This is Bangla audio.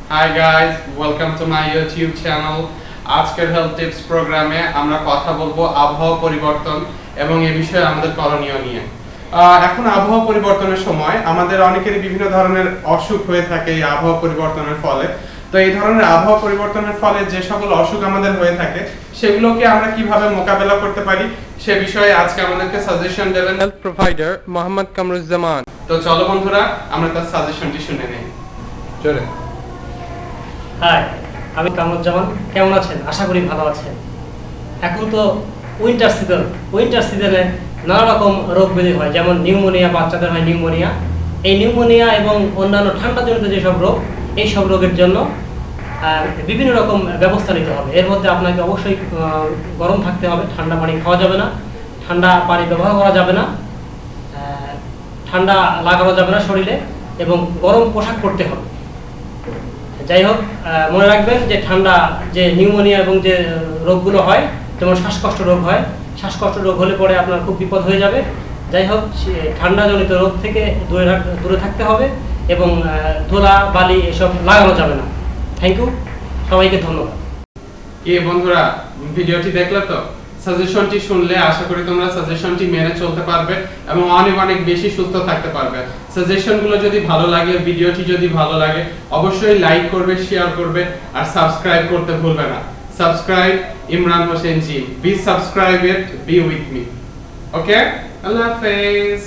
Hi guys, welcome to my YouTube channel. আজকের হেলথ টিপস প্রোগ্রামে আমরা কথা বলবো আবহাওয়া পরিবর্তন এবং এই বিষয়ে আমাদের করণীয় নিয়ে। এখন আবহাওয়া পরিবর্তনের সময় আমাদের অনেকেরই বিভিন্ন ধরনের অসুখ হয়ে থাকে এই আবহাওয়া পরিবর্তনের ফলে। তো এই ধরনের আবহাওয়া পরিবর্তনের ফলে যে সকল অসুখ আমাদের হয়ে থাকে সেগুলোকে আমরা কিভাবে মোকাবেলা করতে পারি সে বিষয়ে আজকে আমাদেরকে সাজেশন দেবেন হেলথ প্রোভাইডার মোহাম্মদ কামরুজ্জামান। তো চলো বন্ধুরা আমরা তার সাজেশনটি শুনে নেই। চলে। হাই, আমি কামরুজ্জামান। কেমন আছেন? আশা করি ভালো আছেন। এখন তো উইন্টার সিজনে নানা রকম রোগ ব্যাধি হয়, যেমন নিউমোনিয়া, বাচ্চাদের হয় নিউমোনিয়া। এই নিউমোনিয়া এবং অন্যান্য ঠান্ডাজনিত যেসব রোগ, এই সব রোগের জন্য বিভিন্ন রকম ব্যবস্থা নিতে হবে। এর মধ্যে আপনাকে অবশ্যই গরম থাকতে হবে, ঠান্ডা পানি খাওয়া যাবে না, ঠান্ডা পানি ব্যবহার করা যাবে না, ঠান্ডা লাগানো যাবে না শরীরে, এবং গরম পোশাক পরতে হবে। যাই হোক, মনে রাখবেন যে ঠান্ডা, যে নিউমোনিয়া এবং যে রোগগুলো হয়, যেমন শ্বাসকষ্ট রোগ হয়, শ্বাসকষ্ট রোগ হলে পরে আপনার খুব বিপদ হয়ে যাবে। যাই হোক, ঠান্ডাজনিত রোগ থেকে দূরে থাকতে হবে এবং ধুলা বালি এসব লাগানো যাবে না। থ্যাংক ইউ, সবাইকে ধন্যবাদ। কি বন্ধুরা, ভিডিওটি দেখলে তো? সাজেশনটি শুনলে আশা করি তোমরা সাজেশনটি মেনে চলতে পারবে এবং অনেক বেশি সুস্থ থাকতে পারবে। সাজেশনগুলো যদি ভালো লাগে, ভিডিওটি যদি ভালো লাগে, অবশ্যই লাইক করবে, শেয়ার করবে আর সাবস্ক্রাইব করতে ভুলবে না। Subscribe Imran Hossain ji, be subscribe it, be with me. Okay, আল্লাহ হাফেজ।